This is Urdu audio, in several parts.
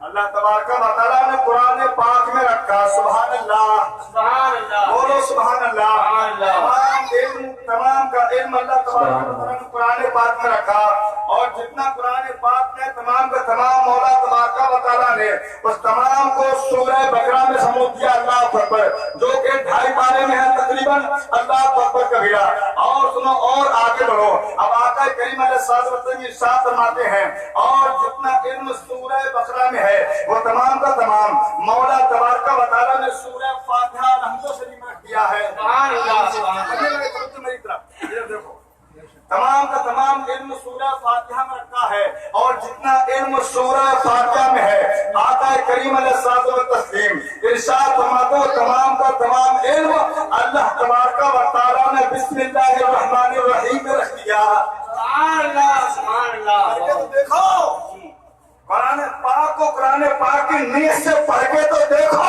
اللہ تبارک و تعالیٰ نے قرآن پاک میں رکھا. سبحان اللہ, سبحان اللہ, بولو سبحان اللہ. سبحان اللہ. تمام کا علم اللہ تبارک و تعالیٰ نے قرآن پاک میں رکھا, اور جتنا قرآن پاک میں تمام کا تمام مولا تبارک و تعالیٰ نے اس تمام کو سورہ بقرہ میں سمجھ دیا. اللہ اکبر, جو کہ 2.5 پارے میں ہے تقریباً. اللہ اکبر کبیرہ. اور سنو اور آگے بڑھو. اب آقا کریم علیہ الصلوۃ والسلام ارشاد فرماتے ہیں, اور جتنا علم سورہ بقرہ میں ہے وہ تمام کا تمام مولا تبارک و تعالیٰ نے سورہ فاتحہ الحمد شریف میں رکھ دیا ہے. سبحان اللہ, سبحان اللہ. میری طرف یہ دیکھو, تمام کا تمام علم سورہ فاتحہ میں رکھا ہے, اور جتنا علم سورہ فاتحہ میں ہے آقا کریم علیہ الصلوۃ والتسلیم ارشاد فرماتے ہیں تمام کا تمام علم اللہ تبارک و تعالیٰ نے بسم اللہ الرحمن الرحیم میں رکھ دیا. سبحان اللہ, سبحان اللہ. تو دیکھو قرآن پاک کو قرآن پاک کی نیت سے پڑھ کے تو دیکھو,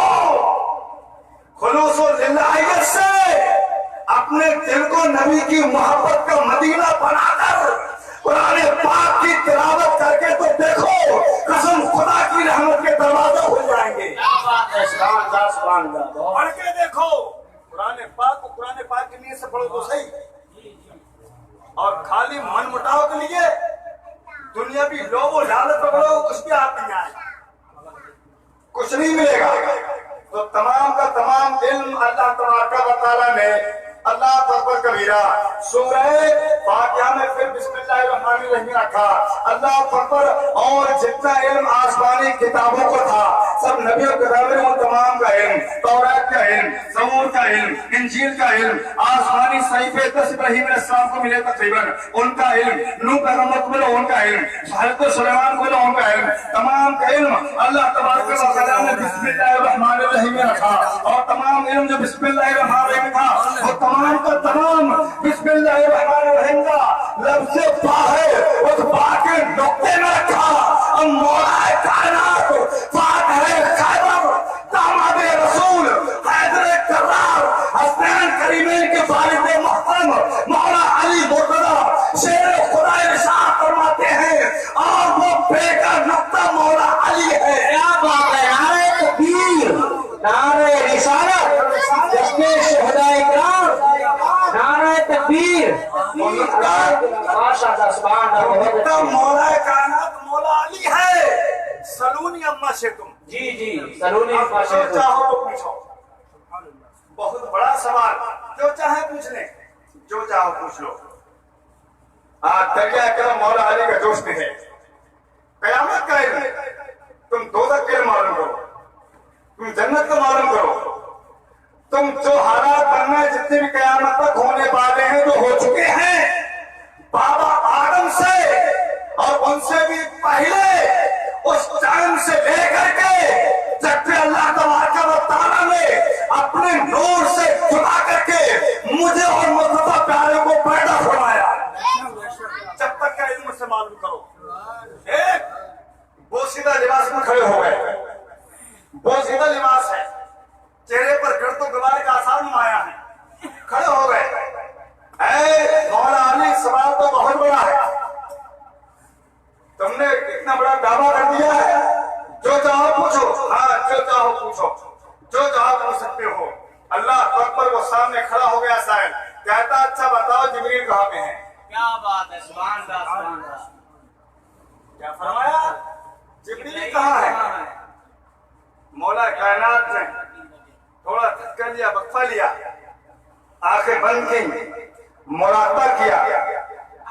خلوص و للہیت سے اپنے دل کو نبی کی محبت کا مدینہ بنا کر قرآن پاک کی تلاوت کر کے تو دیکھو, قسم خدا کی رحمت کے دروازے کھل جائیں گے. کیا بات ہے, سبحان اللہ, سبحان اللہ. پڑھ کے دیکھو قرآن پاک کو قرآن پاک کی نیت سے پڑھو تو صحیح, اور خالی من مٹاؤ کے لیے دنیاوی لوگ و لالچ پکڑو کچھ بھی ہاتھ نہیں آئے, کچھ نہیں ملے گا. تو تمام کا تمام علم اللہ تبارک و تعالیٰ نے اللہ اکبر کبیرہ سورہ فاتحہ میں پھر بسم اللہ الرحمن الرحیم رکھا. اللہ اکبر. اور جتنا علم آسمانی کتابوں کو تھا سب نبیوں کے کتابوں میں تمام کا علم, تورات کا علم, زبور کا علم, انجیل کا علم, آسمانی صحیفے 10 ابراہیم علیہ السلام کو ملے تقریباً ان کا علم, نوح پیغمبر کو ملا ان کا علم, حضرت سلیمان کو ملا ان کا علم, تمام کا علم اللہ تبارک و تعالیٰ نے بسم اللہ الرحمن الرحیم میں رکھا. اور تمام علم جو بسم اللہ الرحمن الرحیم تھا وہ تمام کا تمام بسم اللہ الرحمن الرحیم کا لفظ پا ہے اس پا کے نقطے میں رکھا. اب مولا کائنات فاتح خیبر داماد رسول حیدر کرار حسنین کریمین کے والد محترم مولا علی مرتضی شیر خدا ارشاد فرماتے ہیں, اور وہ بے کا نقطہ مولا علی ہے. کیا بات ہے, نعرہ تکبیر, نعرہ رسالت, جشن شہداء کرام, نعرہ تکبیر. ماشاء اللہ, سبحان اللہ. نقطہ مولا کائنات مولا علی ہے. سلونی اما سے تم, جی جی, سلونی اما جو چاہو وہ پوچھو. بہت بڑا سوال, جو چاہے پوچھ لیں, جو چاہو پوچھ لو. آج دریا کرم مولا علی کا جوش ہے. قیامت کا علم تم دوزخ کا علم معلوم کرو, تم جنت کا معلوم کرو, تم جو حالات بننا ہے جتنے بھی قیامت تک ہونے والے ہیں جو ہو چکے ہیں بابا آدم سے اور ان سے بھی پہلے, اس ٹائم سے لے کر کے جب کہ اللہ تبارک و تعالیٰ نے اپنے نور سے کھلا کر کے مجھے اور مصطفیٰ پیارے کو پیدا فرمایا, جب تک کا علم سے معلوم کرو. ایک بوسیدہ لباس میں کھڑے ہو گئے, بوسیدہ لباس ہے, چہرے پر گرد و غبار کا آثار نمایاں ہے, کھڑے ہو گئے. اے مولا علی, سوال تو بہت بڑا ہے, تم نے اتنا بڑا دعویٰ کر دیا ہے, جو چاہو پوچھو. ہاں, جو چاہو پوچھو, جو چاہو پوچھ سکتے ہو. اللہ اکبر وہ سامنے کھڑا ہو گیا سائل, کہتا اچھا بتاؤ جبریل کہاں پہ ہے. کیا بات ہے, سبحان اللہ, سبحان اللہ. کیا فرمایا, جبریل کہاں ہے. مولا کائنات نے تھوڑا دھکا لیا, وقفہ لیا, آنکھیں بند کی, مراقبہ کیا.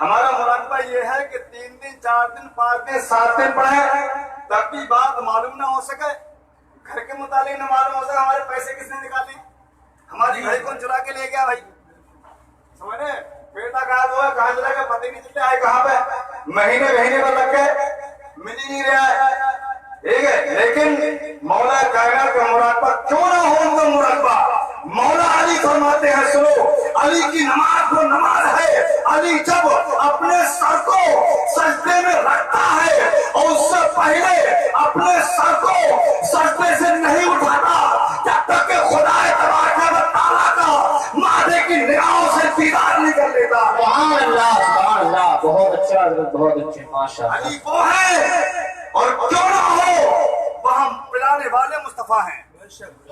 ہمارا مراقبہ یہ ہے کہ 3 دن 4 دن 5 دن 7 دن پڑھیں تب بھی بات معلوم نہ ہو سکے, گھر کے متعلق نہ معلوم ہو سکے. ہمارے پیسے کس نے نکالے, ہماری گھڑی کون چرا کے لے گیا بھائی, سمجھ رہے, بیٹا کہاں ہوا, کہاں چلا گیا, پتہ نہیں چلتا ہے کہاں پہ, مہینے پر لگ گئے, مل ہی نہیں رہا ہے. ٹھیک ہے, لیکن مولا کائنات کا مراقبہ کیوں نہ ہو, ان کا مراقبہ. مولا علی فرماتے ہیں, سنو, علی کی نماز وہ نماز ہے, علی جب اپنے سر کو سجدے میں رکھتا ہے اور اس سے پہلے اپنے سر کو سجدے سے نہیں اٹھاتا جب تک کہ خدا تبارک و تعالیٰ کا مادے کی نگاہوں سے دیدار نہیں کر لیتا. سبحان اللہ, سبحان اللہ. بہت اچھا, بہت اچھے, ماشاء اللہ. علی وہ ہے, اور کیوں نہ ہو وہاں پلانے والے مصطفیٰ ہیں.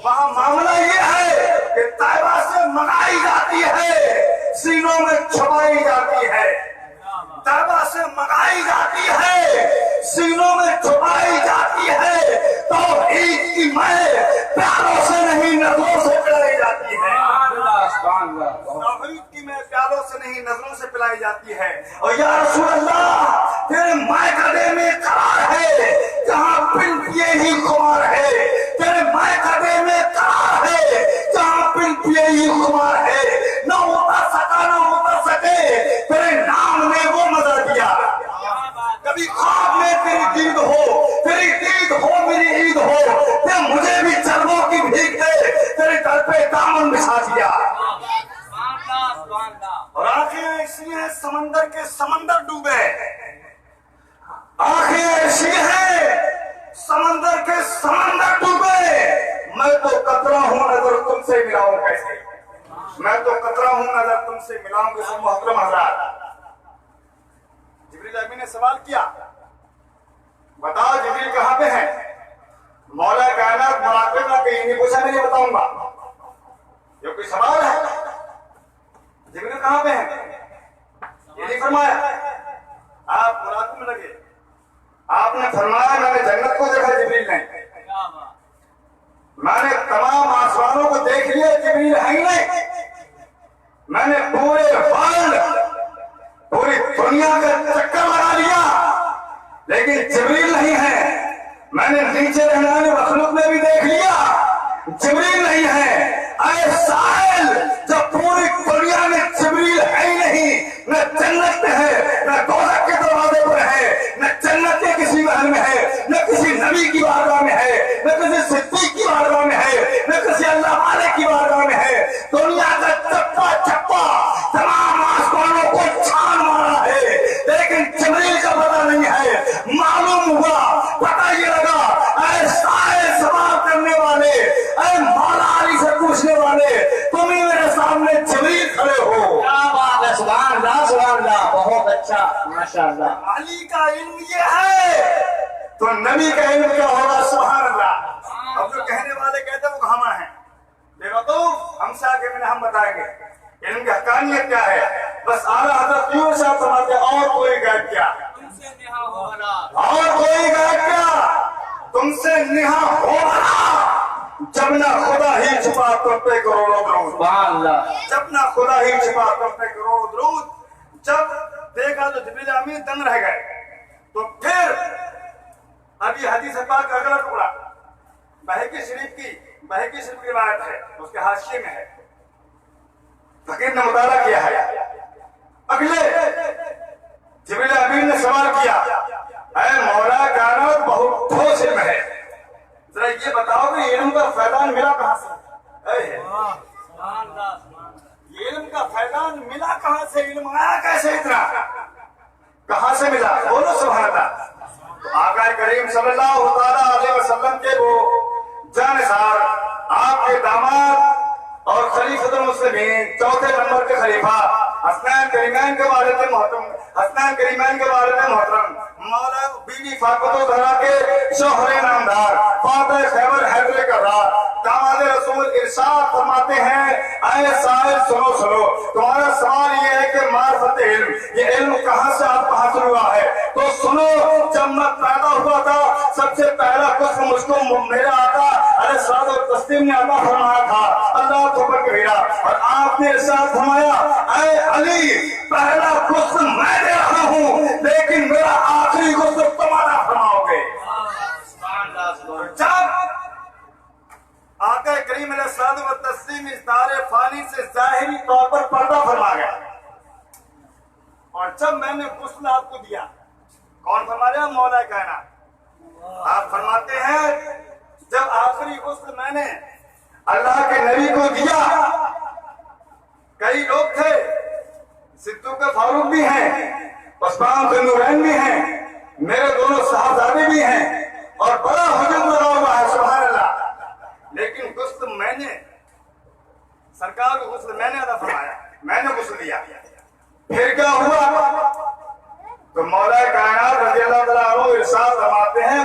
وہاں معاملہ یہ ہے کہ طیبہ سے منگائی جاتی ہے, سینوں میں چھپائی جاتی ہے. طیبہ سے منگائی جاتی ہے, سینوں میں چھپائی جاتی ہے. توحید کی مے پیاروں سے نہیں نظروں سے پلائی جاتی ہے. توحید کی مے پیاروں سے نہیں نظروں سے پلائی جاتی ہے. اور یا رسول اللہ تیرے مائکدے میں قرار ہے جہاں پن پیے ہی خمار ہے. تیرے مائکدے میں قرار ہے جہاں پن پیے ہی خمار ہے. نہ اتر سکا نہ اتر سکے, تیرے نام نے وہ مزہ دیا. کبھی خواب میں تیری دید ہو, تیری دید ہو میری عید ہو, تے مجھے بھی چرموں کی بھیک دے, تیرے در پہ دامن بچھا دیا. اور آنکھیں ایسی ہیں سمندر کے سمندر ڈوبے, آنکھیں ایسی ہیں سمندر کے سمندر ڈوبے. میں تو قطرہ ہوں نظر تم سے ملاؤں کیسے, میں تو قطرہ ہوں نظر تم سے ملاؤں کیسے. محترم حضرات, جبریل امین نے سوال کیا, بتاؤ جبریل کہاں پہ ہیں؟ مولا کائنات مراقبے میں کہیں نہیں پوچھا, میں نہیں بتاؤں گا. یہ کوئی سوال ہے؟ جبریل کہاں پہ ہیں یہ نہیں فرمایا. آپ مراقبے میں لگے, آپ نے فرمایا میں نے جنت کو دیکھا, جبریل نے. میں نے تمام آسمانوں کو دیکھ لیا, جبریل ہے ہی نہیں. میں نے پورے ورلڈ پوری دنیا کا چکر لگا لیا لیکن جبریل نہیں ہے. میں نے نیچے رہنے والے مخلوق میں بھی دیکھ لیا, جبریل نہیں ہے. اے سائل, جب پوری دنیا میں جبریل ہے ہی نہیں, نہ جنت میں ہے, نہ دوزخ کے دروازے پر ہے, نہ جنت کے کسی محل میں ہے, نہ کسی نبی کی بارگاہ میں ہے, نہ کسی صدیق کی بارگاہ میں ہے, نہ کسی اللہ والے کی بارگاہ میں ہے. دنیا کا چپا چپا تمام آسمانوں کو چھان مارا ہے لیکن جبریل کا پتہ نہیں ہے. معلوم ہوا, پتہ یہ لگا, اے سائے سوال کرنے والے, اے مولا علی سے پوچھنے والے, تم ہی میرے سامنے جبریل کھڑے ہو. کیا بات ہے, سبحان اللہ سبحان اللہ, بہت اچھا ماشاءاللہ. علی کا علم یہ ہے تو نبی کا علم کیا ہوگا. سبحان اللہ. اب جو کہنے والے کہتے ہیں وہ کہاں ہیں, بے وقوف, ہم سے آگے ہم بتائیں گے علم کی حقانیت کیا ہے. بس اعلیٰ حضرت یوں صاحب فرماتے ہیں, اور کوئی غیب کیا, اور کوئی غیب کیا, تم سے نہا ہو بھلا. جب نہ خدا ہی چھپا تم پہ کروڑوں درود, سبحان اللہ. جب نہ خدا ہی چھپا تم پہ کروڑوں درود. جب دیکھا تو جبریل امین دنگ رہ گئے. تو پھر ابھی حدیث پاک کا اگلا ٹکڑا بہقی شریف کی روایت ہے, اس کے حاشیے میں ہے, فقیر نے مطالعہ کیا ہے. اگلے جبریل امین نے سوال کیا, اے مولا کائنات بہت ٹھوس علم ہے, ذرا یہ بتاؤ کہ علم کا فیضان ملا کہاں سے. یہ علم کا فیضان ملا کہاں سے, علم آیا کیسے اتنا, کہاں سے ملا؟ بولو سبحان اللہ. تو آقا کریم صلی اللہ علیہ وسلم کے وہ جانثار, آپ کے داماد اور خلیفۃ المسلمین, چوتھے نمبر کے خلیفہ, حسنین کریمین کے والد محترم مولا بی بی فاطمہ الزہرا کے شوہر نامدار فاتح خیبر حیدر کرار, داماد رسول ارشاد فرماتے ہیں, اے سائل سنو, تمہارا سوال یہ ہے کہ معرفت علم, یہ علم کہاں سے آپ کو حاصل ہوا ہے. تو سنو, جب میں پیدا ہوا تھا سب سے پہلا کچھ مجھ کو میرا آقا علیہ الصلوۃ والتسلیم نے عطا فرمایا تھا, اللہ اکبر کبیرہ. اور آپ نے ارشاد فرمایا, اے علی پہلا کچھ میں دے رہا ہوں لیکن میرا آخری کچھ تم عطا فرماؤ گے. جب آقا کریم علیہ الصلوۃ والتسلیم اس دار فانی سے ظاہری طور پر پردہ فرما گیا, اور جب میں نے غسل آپ کو دیا, کون فرما رہا ہے؟ مولا کائنات. آپ فرماتے ہیں جب آخری غسل میں نے اللہ کے نبی کو دیا, کئی لوگ تھے, صدیق فاروق بھی ہیں, عثمان ذو النورین بھی ہیں, میرے دونوں صاحبزادے بھی ہیں, اور بڑا ہجوم لگا ہوا ہے. سبحان اللہ. لیکن غسل میں نے, سرکار کو غسل میں نے ادا فرمایا, میں نے غسل دیا. پھر کیا ہوا؟ تو مولا کائنات رضی اللہ تعالیٰ عنہ ارشاد فرماتے ہیں,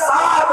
7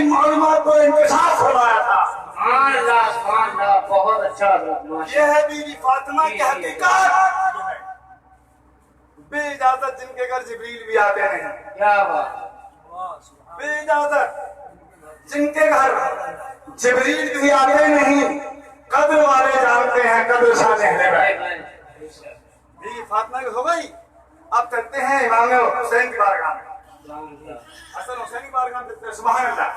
عجیب معلومات کو انکشاف فرمایا تھا۔ سبحان اللہ بہت اچھا حضرت ماشاء یہ ہے بی بی فاطمہ کی حقیقت۔ بے اجازت جن کے گھر جبریل بھی آتے نہیں، اللہ، کیا بات، بے اجازت جن کے گھر جبریل بھی آتے نہیں، قدر والے جانتے ہیں قدر شان اہل بیت۔ بی بی فاطمہ کی ہو گئی۔ اب چلتے ہیں امام حسین کی بارگاہ میں، حسن حسین کی بارگاہ میں چلتے ہیں۔ سبحان اللہ۔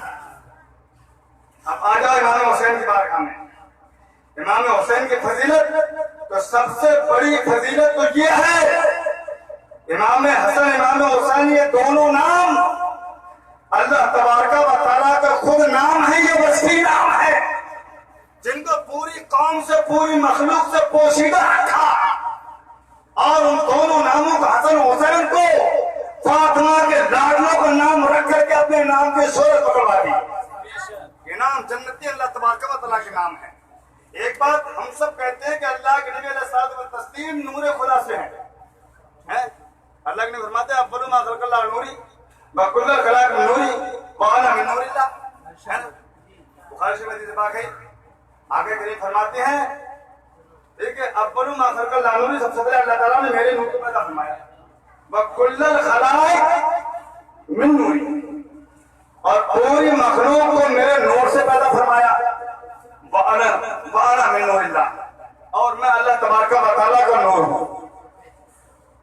اب آ جاؤ امام حسین کی بارگاہ میں۔ امام حسین کی فضیلت تو سب سے بڑی فضیلت تو یہ ہے، امام حسن امام حسین یہ دونوں نام اللہ تبارک و تعالیٰ کا خود نام ہے، یہ وسیع نام ہے جن کو پوری قوم سے پوری مخلوق سے پوشیدہ رکھا، اور ان دونوں ناموں کو حسن حسین کو فاطمہ کے لاڈلوں کا نام رکھ کر کے اپنے نام کی شہرت پکڑوا دی۔ یہ نام جنتی اللہ تبارک و تعالیٰ کے نام ہے۔ ایک بات ہم سب کہتے ہیں کہ اللہ کے نبی علیہ الصلوۃ والتسلیم نور خدا سے ہیں۔ اللہ کے نبی فرماتے ہیں اول ما خلق اللہ نوری وکل الخلائق من نوری وانا من نور اللہ، ہے نا؟ بخاری شریف حدیث پاک ہے۔ آگے کریم فرماتے ہیں ٹھیک ہے، اول ما خلق اللہ نوری، سب سے پہلے اللہ تعالیٰ نے میرے نور کو پیدا فرمایا، وکل الخلائق من نوری، اور پوری مخلوق کو میرے نور سے پیدا فرمایا، وانا من نور اللہ، اور میں اللہ تبارک و تعالیٰ کا نور ہوں۔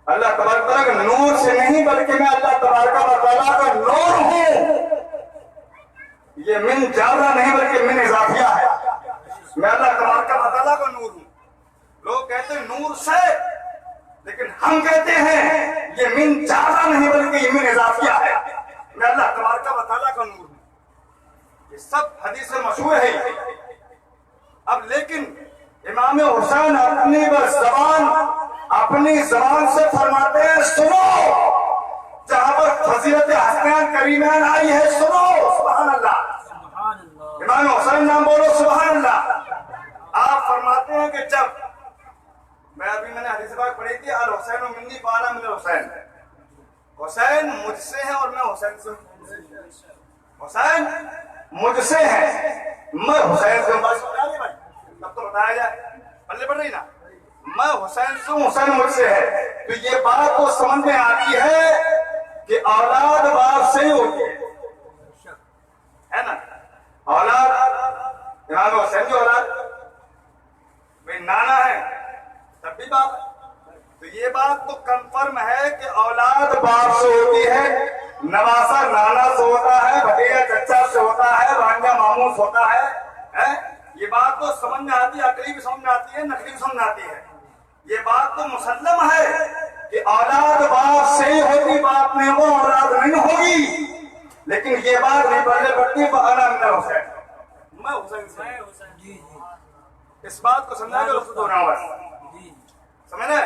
اللہ تبارک و تعالیٰ کا نور سے نہیں بلکہ میں اللہ تبارک و تعالیٰ کا نور ہوں۔ یہ من زیادہ نہیں بلکہ من اضافیہ ہے، میں اللہ تبارک و تعالیٰ کا نور ہوں۔ لوگ کہتے ہیں نور سے، لیکن ہم کہتے ہیں یہ من زیادہ نہیں بلکہ یہ من اضافیہ ہے، میں اللہ تبارک و تعالیٰ کا نور ہوں۔ یہ سب حدیث مشہور ہے۔ اب لیکن امام حسین اپنی زبان سے فرماتے ہیں سنو، جہاں پر فضیلت حسنین کریمین آئی ہے سنو، سبحان اللہ، امام حسین نام بولو سبحان اللہ۔ آپ فرماتے ہیں کہ جب میں نے حدیث پاک پڑھی تھی الحسین منی وانا من الحسین، حسین مجھ سے ہے اور میں حسین سے ہوں، حسین مجھ سے ہے میں حسین سے ہوں۔ بس تب تو بتایا جائے، پلے پڑ رہی نا، میں حسین سے ہوں حسین مجھ سے ہے، تو یہ بات تو سمجھ میں آتی ہے کہ اولاد باپ سے ہی ہوتی ہے نا؟ اولاد امام حسین کی اولاد بھائی نانا ہے تب بھی باپ، تو یہ بات تو کنفرم ہے کہ اولاد باپ سے ہوتی ہے، نواسا نانا سے ہوتا ہے، بھتیجا چچا سے ہوتا ہے، بھانجا ماموں سے ہوتا ہے۔ یہ بات تو سمجھ میں آتی ہے، عقلی بھی سمجھ میں آتی ہے، نقلی بھی سمجھ میں آتی ہے۔ یہ بات تو مسلم ہے کہ اولاد باپ سے ہی ہوتی، باپ میں وہ اولاد نہیں ہوگی، لیکن یہ بات نہیں پڑھنے پڑتی انا من حسین، میں حسین سے، اس بات کو سمجھا کے رخصت ہونا ہوا سمجھے،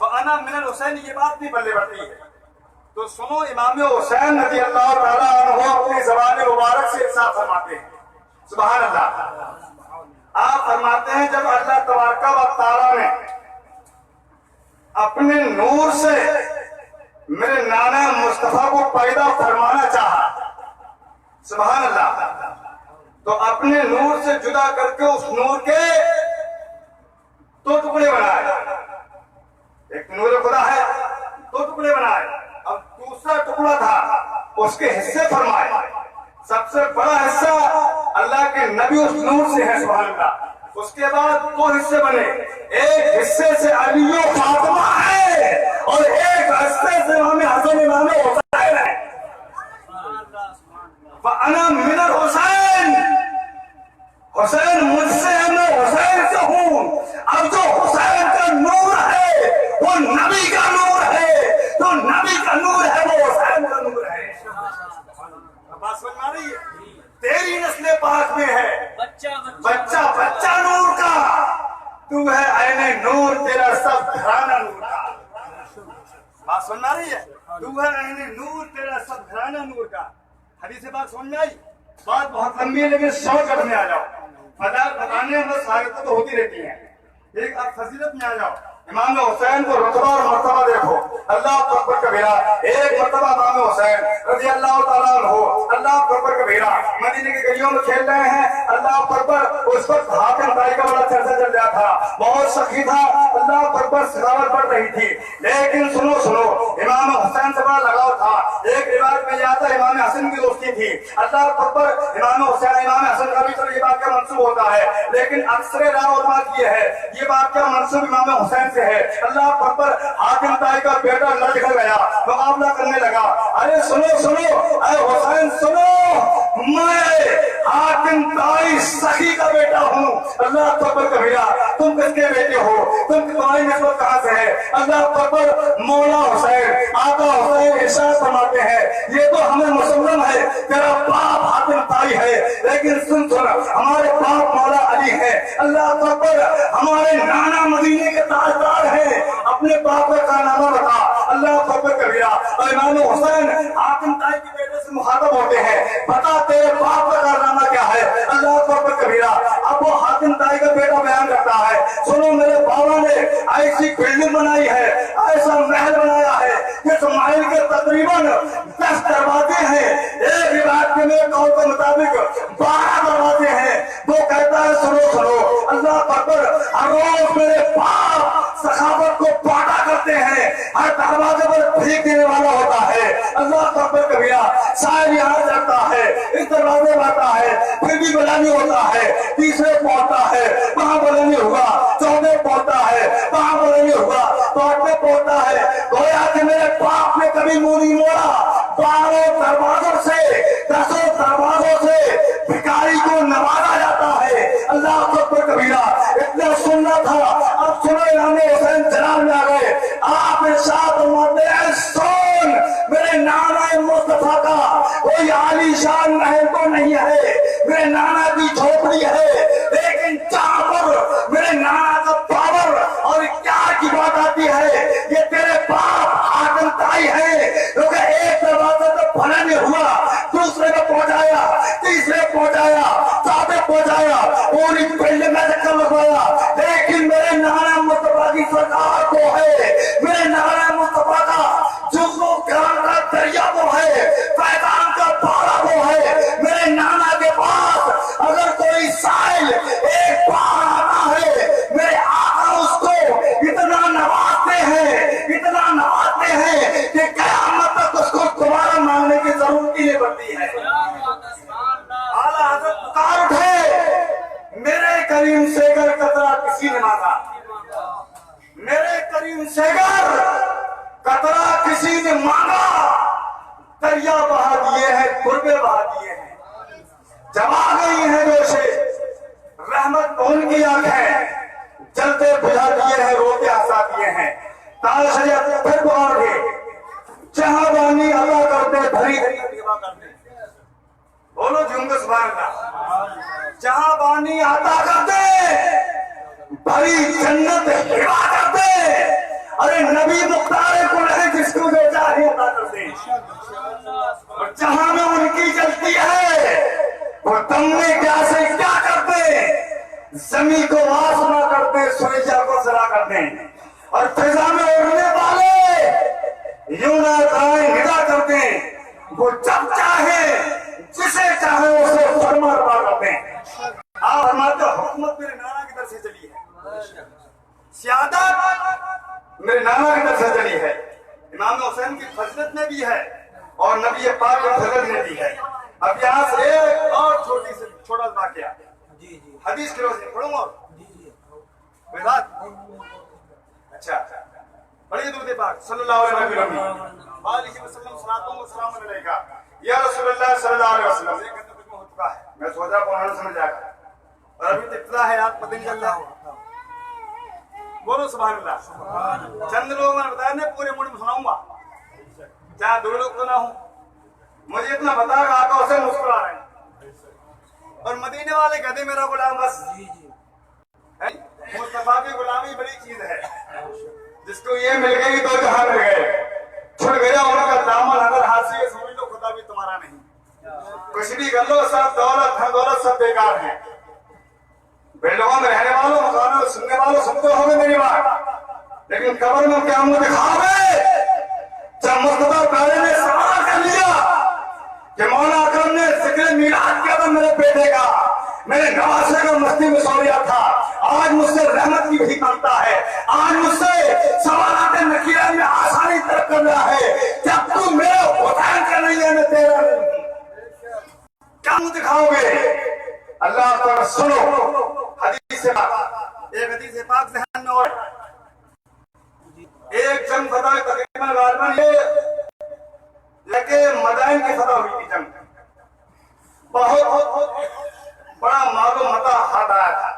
انا من الحسین، یہ بات نہیں پڑھنے پڑتی ہے۔ تو سنو، امام حسین رضی اللہ تعالیٰ عنہ اپنی زبان مبارک سے ارشاد فرماتے ہیں، سبحان اللہ، آپ فرماتے ہیں جب اللہ تبارک و تعالیٰ نے اپنے نور سے میرے نانا مصطفیٰ کو پیدا فرمانا چاہا، سبحان اللہ، تو اپنے نور سے جدا کر کے اس نور کے دو ٹکڑے بنائے، ایک نور خدا ہے، دو ٹکڑے بنائے، اب دوسرا ٹکڑا تھا اس کے حصے فرمائے، سب سے بڑا حصہ اللہ کے نبی اس نور سے ہے، سبحان اللہ۔ اس کے بعد دو حصے بنے، ایک حصے سے علی و فاطمہ ہے اور ایک حصے سے امام حسن امام حسین ہے، فانا من الحسین، حسین مجھ سے ہے، میں حسین سے ہوں۔ اب جو حسین کا نور ہے وہ نبی کا نور ہے، تو نبی کا نور ہے وہ حسین کا نور ہے۔ بات سمجھ میں آ رہی ہے؟ تیری نسل پاک میں ہے بچہ بچہ نور کا، تو ہے عین نور، تیرا سب گھرانہ نور کا۔ بات سمجھ میں آ رہی ہے؟ تو ہے عین نور، تیرا سب گھرانہ نور کا۔ حدیث بات سمجھ میں آئی؟ بات بہت لمبی ہے لیکن شارٹ کٹ میں آ جاؤ، فضائل بتانے میں بس سارے تو ہوتی رہتی ہیں، ایک آپ فضیلت میں آ جاؤ۔ امام حسین کو رتبہ اور مرتبہ دیکھو، اللہ اکبر کبیرہ، ایک مرتبہ امام حسین رضی اللہ تعالیٰ عنہ، اللہ اکبر کبیرہ، مدینے کی گلیوں میں کھیل رہے ہیں، اللہ اکبر۔ اس وقت حاتم طائی کا بڑا چرچا چل رہا تھا، بہت سخی تھا، اللہ اکبر سخاوت بڑھ رہی تھی۔ لیکن سنو امام حسین سے بڑا لگاؤ تھا۔ ایک روایت میں یہ آتا ہے امام حسن کی دوستی تھی، اللہ اکبر۔ امام حسن کا بھی تو یہ واقعہ منسوب ہوتا ہے، لیکن اکثر رائے علماء کی ہے یہ واقعہ منسوب امام حسین سے ہے، اللہ اکبر۔ حاتم طائی کا بیٹا لڑ گیا، مقابلہ کرنے لگا۔ ارے سنو اے حسین سنو، میں حاتم طائی سخی کا بیٹا ہوں، اللہ اکبر کبیرہ۔ تم کس کے بیٹے ہو؟ تمہاری نسبت کہاں سے ہے؟ اللہ اکبر۔ مولا حسین، آقا حسین ارشاد فرماتے ہیں یہ تو ہمیں مسلم ہے تیرا باپ حاتم طائی ہے، لیکن سن ہمارے باپ مولا علی ہے، اللہ اکبر۔ ہمارے نانا مدینے کے تاجدار ہیں، اپنے باپ کا کارنامہ بتا، اللہ اکبر کبیرہ۔ اور امام حسین حاتم طائی کے بیٹے سے مخاطب ہوتے ہیں، بتا تیرے باپ کا کارنامہ کیا ہے، اللہ اکبر کبیرہ۔ اب وہ حاتم طائی کا بیٹا بیان کرتا ہے، سنو میرے بابا نے ایسی بلڈنگ بنائی ہے، ایسا محل بنایا ہے کہ اس محل کے تقریباً 10 دروازے ہیں، ایک روایت کے میرے قول کے مطابق 12 دروازے ہیں۔ وہ کہتا ہے سنو اللہ اکبر، ہر روز میرے باپ سخاوت کو بانٹا کرتے ہیں، ہر دروازے پر بھیک دینے والا ہوتا ہے، اللہ اکبر کبیرہ۔ شاید یہاں جاتا ہے، اس دروازے میں آتا ہے، پھر بھی بلا نہیں ہوتا ہے، تیسرے پہنچتا ہے، وہاں بلا نہیں ہوا، چوتھے پہنچتا ہے، وہاں بلا نہیں ہوا، پہنچتے پہنچتا ہے۔ گویا کہ میرے باپ نے کبھی منہ نہیں موڑا، 12 دروازوں سے 10 دروازوں سے بھکاری کو نوازا جاتا ہے، اللہ اکبر کبیرہ۔ اتنا سننا تھا، اب سنو امام حسین جناب میں آ گئے، آپ ارشاد فرماتے ہیں سن میرے نانا مصطفیٰ کا کوئی عالی شان محل تو نہیں ہے، میرے نانا کی جھوپڑی ہے، لیکن جہاں پر میرے نانا کا پاور اور اختیار کی بات آتی ہے یہ تیرے باپ حاتم طائی ہے، کیونکہ ایک دروازہ تو بھلا نہیں ہوا، دوسرے میں پہنچایا، تیسرے پہنچایا، چوتھے پہنچایا، پوری بلڈنگ میں چکر لگوایا، لیکن میرے نانا مصطفیٰ کی سرکار کو ہے، میرے نانا مصطفیٰ کا جزو کرام کا دریا وہ ہے، فیضان کا پارا وہ ہے، میرے نانا کے پاس اگر کوئی سائل ایک بار آتا ہے میرے آقا اس کو اتنا نوازتے ہیں کہ قیامت تک اس کو دوبارہ مانگنے کی ضرورت ہی نہیں پڑتی ہے۔ اعلیٰ حضرت پکار اٹھے، میرے کریم سیگر قطرہ کسی نے مانگا، میرے کریم سیگر قطرہ کسی نے مانگا، دریا بہا دیے ہیں، گربے بہا دیے ہیں، جب آ گئی ہیں جوشے رحمت ان کی آنکھیں جلتے بجھا دیے ہیں، روتے ہنسا دیے ہیں، تاج شریعت پھر بہار ہے، جہاں بانی عطا کرتے بھری دیوا کرتے، بولو جنگ سبحان اللہ، جہاں بانی عطا کرتے بھری جنت ہوا کرتے، ارے نبی مختار کل ہے جس کو جو چاہے عطا کرتے، اور جہاں میں ان کی چلتی ہے وہ تم نے کیا سے کیا کرتے، زمین کو آسما کرتے، سورجا کو ذرا کرتے، اور فضا میں اڑنے والے یوں نہ دائیں ہدا کرتے، وہ جب چاہے جسے چاہے اسے فرما روا کرتے ہیں۔ آپ فرماتے ہو حکومت میرے نانا کی طرف سے چلی ہے، سیادت میرے نانا کی طرف سے چلی ہے، امام حسین کی فضیلت میں بھی ہے اور نبی پاک کی فضیلت میں بھی ہے۔ اب یہاں سے ایک اور چھوٹا واقعہ حدیث کی روشنی پڑھوں گا، کوئی بات؟ اچھا پڑھیے درود پاک صلی اللہ علیہ وسلم، صلاتوں و سلام علیکہ یا رسول اللہ صلی اللہ علیہ وسلم۔ یہ کہتے کچھ میں ہو چکا ہے، میں سوچا قرآن سمجھ جائے گا، اور ابھی ابتدا ہے، آپ پتہ نہیں چل رہا ہے، بولو سبحان اللہ۔ چند لوگوں نے بتایا میں پورے موڈ میں سناؤں گا، چاہے 2 لوگ تو نہ ہوں، مجھے اتنا بتا کہ آقا اسے مسکرا رہے ہیں، اور مدینے والے کہتے میرا غلام بس، مصطفیٰ کی غلامی بڑی چیز ہے، جس کو یہ مل گئی تو جہاں مل گئے، چھٹ گیا ان کا دامن اگر ہاتھ سے، سمجھ لو خدا بھی تمہارا نہیں، کچھ بھی کر لو سب دولت ہے، دولت سب بیکار ہے، بلڈنگوں میں رہنے والوں، مکانوں میں سننے والوں سنتے ہوں گے میری بات، لیکن قبر میں کیا منہ دکھاؤ گے؟ جب مصطفیٰ پہلے نے سوال کر لیا کہ مولا اکرم نے ذکر میلاد کے اندر میرے بیٹے کا، میرے نواسے کا مستی میں سو گیا تھا، آج مجھ سے رحمت کی بھی مانگتا ہے، آج مجھ سے سوالات نکیرہ میں آسانی طلب کر رہا ہے۔ جب تو میرے حسین کا نہیں ہے، میں تیرا نہیں ہوں، کیا منہ دکھاؤ گے؟ اللہ تعالیٰ سنو حدیث سے پاک، ایک حدیث پاک ذہن میں، اور ایک جنگ فتح تقریباً غالباً یہ لیکن مدائن کی فتح ہوئی تھی، جنگ بہت بڑا مال و متاع ہاتھ آیا تھا،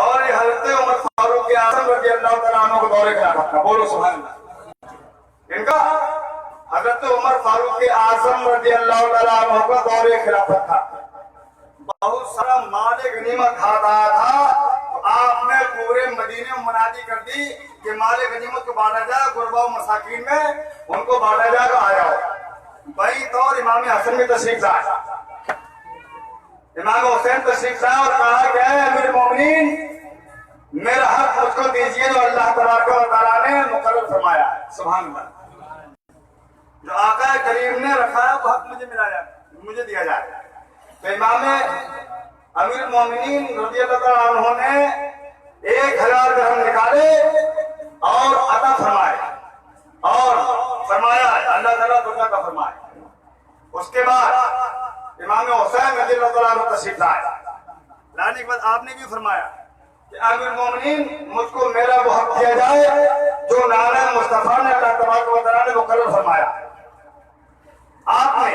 اور یہ حضرت عمر فاروق اعظم رضی اللہ تعالیٰ عنہ کو دور خلافت تھا، بولو سبحان اللہ۔ ان کا حضرت عمر فاروق اعظم رضی اللہ تعالیٰ عنہ کا دور خلافت تھا، بہت سارا مال غنیمت ہاتھ آیا تھا، آپ نے پورے مدینے میں منادی کر دی کہ مال غنیمت کو بانٹا جائے، غربا و مساکین میں ان کو بانٹا جائے گا، آیا ہو بھائی طور امام حسن میں تشریف لائے، امام حسین تشریف لائے اور کہا کہ اے امیر المومنین میرا حق مجھ کو دیجئے جو اللہ تبارک و تعالیٰ نے مقرر فرمایا ہے، سبحان اللہ، جو آقا کریم نے رکھا ہے وہ حق مجھے ملا جائے، مجھے دیا جائے۔ تو امام امیر المومنین رضی اللہ تعالیٰ عنہ نے 1000 درہم نکالے اور عطا فرمائے، اور فرمایا اللہ تعالیٰ برکت عطا فرمائے۔ اس کے بعد امام حسین رضی اللہ تعالیٰ عنہ تشریف لائے، لانے کے بعد آپ نے بھی فرمایا کہ امیر المومنین مجھ کو میرا وہ حق دیا جائے جو نانا مصطفیٰ نے اللہ تبارک و تعالیٰ نے مقرر فرمایا۔ آپ نے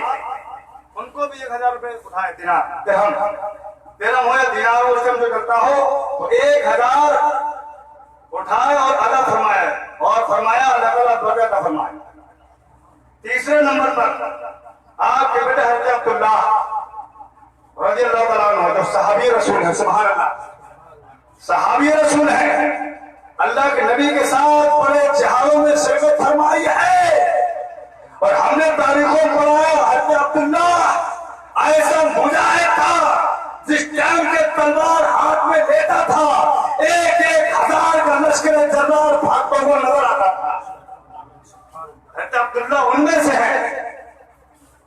ان کو بھی 1000 روپے اٹھائے، درہم ہو یا دینار ہو، اس سے مجھے کرتا ہو، تو 1000 اٹھائے اور عطا فرمایا، اور فرمایا اللہ تعالیٰ برکت عطا فرمائے۔ تیسرے نمبر پر آپ کے بیٹے حضرت عبداللہ رضی اللہ تعالیٰ عنہ جو صحابی رسول ہے، سبحان اللہ، صحابی رسول ہے، اللہ کے نبی کے ساتھ بڑے جہادوں میں شرکت فرمائی ہے، اور ہم نے تاریخوں پڑھا ہے حضرت عبداللہ ایسا مجاہد تھا جس ٹائم کے تلوار ہاتھ میں لیتا تھا 1000 کا لشکر جرار بھاگتا ہوا نظر آتا تھا۔ حضرت عبداللہ ان میں سے ہے،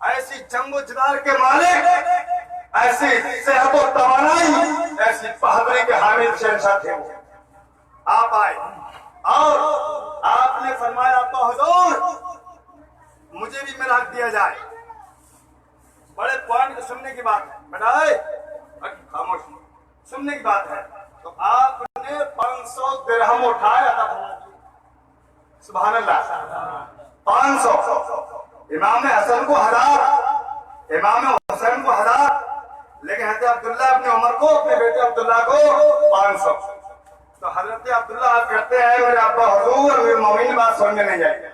ایسی جنگ و جدال کے مالک، ایسی صحت و توانائی، ایسی بہادری کے حامل شہنشاہ تھے وہ۔ آپ آئے اور آپ نے فرمایا ابا حضور مجھے بھی میرا حق دیا جائے، بڑے پوائنٹ کو سننے کی بات ہے، بڑھائے خاموش سننے کی بات ہے، تو آپ نے 500 درہم اٹھائے عطا فرمایا، سبحان اللہ، 500، امام حسن کو 1000، امام حسین کو 1000، لیکن حضرت عبداللہ ابن عمر کو، اپنے بیٹے عبداللہ کو 500۔ تو حضرت عبداللہ آپ کہتے ہیں میرے ابا حضور امیر المومنین بات سمجھ میں نہیں آئی،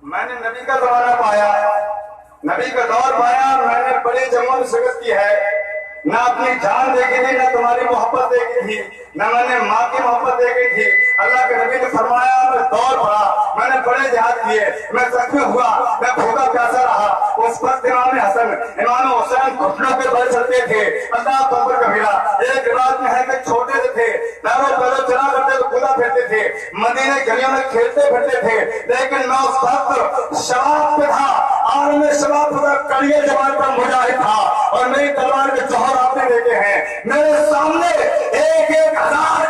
میں نے نبی کا زمانہ پایا، نبی کا دور پایا، میں نے بڑی جنگوں میں شرکت کی ہے، نہ اپنی جان دیکھی تھی، نہ تمہاری محبت دیکھی تھی، نہ میں نے ماں کی محبت دیکھی تھی۔ اللہ کے نبی نے فرمایا میں دور پڑا، میں نے بڑے جہاد کیے، میں زخمی ہوا، میں بھوکا پیاسا رہا، اس وقت امام حسن امام حسین گھٹنوں پہ بل چلتے تھے، اللہ اکبر کبیرہ۔ ایک روایت میں ہے کہ چھوٹے سے تھے، پیروں پیروں چلا کرتے تو کھلا پھرتے تھے، مدینے گلیوں میں کھیلتے پھرتے تھے، لیکن میں اس وقت شباب پہ تھا، عالم شباب پہ کڑیے جوان پر مجاہد تھا، اور میری تلوار کے جوہر آپ نے دیکھے ہیں، میرے سامنے 1000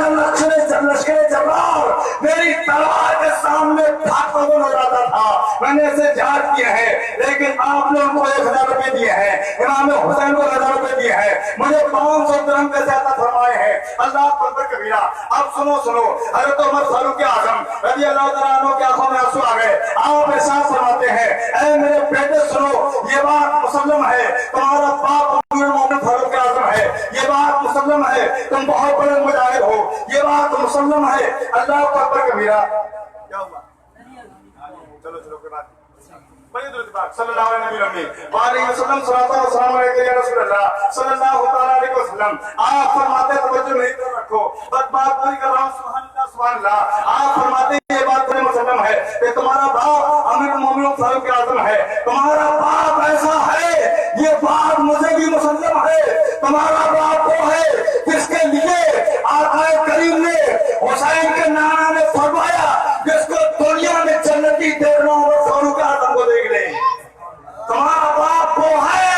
کا لشکر جبار میری تلوار کے سامنے بھاگتا ہوا نظر آتا تھا۔ میں نے اسے جہاد کیا ہے، لیکن آپ نے ان کو 1000 روپے دیے ہیں، امام حسین کو 1000 روپے دیے ہیں، مجھے 500 درہم کے زیادہ فرمائے ہیں، اللہ اکبر کبیرہ۔ اب سنو حضرت عمر فاروق اعظم رضی اللہ تعالیٰ عنہ کی آنکھوں میں آنسو آ گئے، آپ ارشاد فرماتے ہیں اے میرے بیٹے سنو، یہ بات مسلم ہے تمہارا باپ امیر المومنین فاروق اعظم ہے، یہ بات مسلم ہے تم بہت بڑے مجاہد ہو، یہ بات مسلم ہے، اللہ اکبر کبیرہ۔ کیا ہوا؟ چلو کے بعد صلی اللہ علیہ وسلم صلاۃ و سلام علیکم یا رسول اللہ صلی اللہ علیہ وسلم۔ آپ فرماتے توجہ نہیں کر رکھو، بس بات پوری کر رہا ہوں، سبحان اللہ سبحان اللہ۔ آپ فرماتے یہ بات بڑے مسلم ہے کہ تمہارا باپ امیر المومنین فاروق اعظم ہے، تمہارا باپ ایسا ہے، یہ بات مجھے بھی مسلم ہے، تمہارا باپ وہ ہے جس کے لیے آقا کریم نے حسین کے نانا نے فرمایا جس کو دنیا میں جنتی دیکھنا ہو فاروق اعظم کو دیکھ لے۔ تمہارا باپ وہ ہے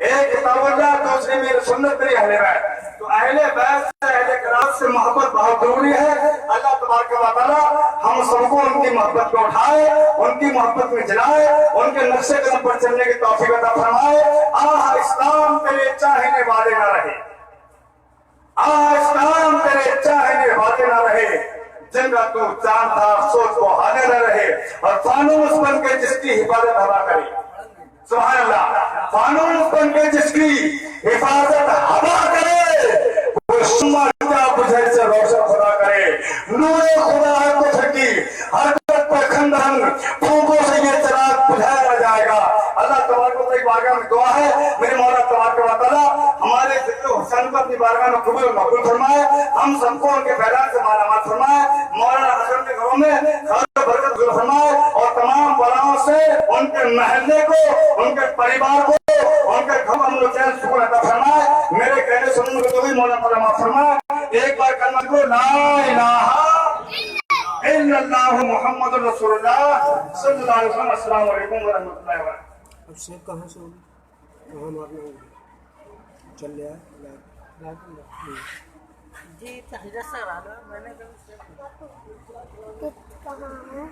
ایک کتاب اللہ دوسری میری سنت میری اہل بیت. تو اہل بیت سے اہل کرام سے محبت بہت ضروری ہے. اللہ تبارک و تعالی ہم سب کو ان کی محبت کو اٹھائے, ان کی محبت میں جلائے, ان کے نقشے قدم پر چلنے کی توفیق عطا فرمائے. اسلام تیرے چاہنے والے نہ رہے, اسلام تیرے چاہنے والے نہ رہے, جن کا تو جان تھا سوچ کو حاضر نہ رہے, اور فانوس بن کے جس کی حفاظت ہوا کرے. سبحان اللہ. فانوس بن کے جس کی حفاظت ہوا کرے, وہ شمع کیا بجھے سے روشن خدا کرے. نور خدا ہے کفر کی حرکت پہ کھندن, پھونکوں سے یہ چراغ بجھایا نہ جائے گا. اللہ تبارک و تعالی کی بارگاہ میں دعا ہے, میرے مولا تبارک و تعالی ہمارے ذکر و حسن کو اپنی بارگاہ میں قبول و مقبول فرمائے. ہم سب کو ان کے فیضان سے مالا مال فرمائے. مولانا حسن کے گھروں میں خیر و برکت عطا فرمائے, اور تمام بلاؤں سے ان کے محلے کو, ان کے پریوار کو, ان کے گھر امن و چین سکون عطا فرمائے. میرے کہنے سننے کو تو بھی مولانا تعالی معاف فرمائے. ایک بار کلمہ کو لا الہ الا اللہ محمد رسول اللہ صلی اللہ علیہ وسلم. السلام علیکم ورحمۃ اللہ وبرکاتہ. اب سیب کہاں سے ہوگی, کہاں مارنا ہوگی, چل لیا ہے جی تحریر سے رہا میں نے کہاں ہے؟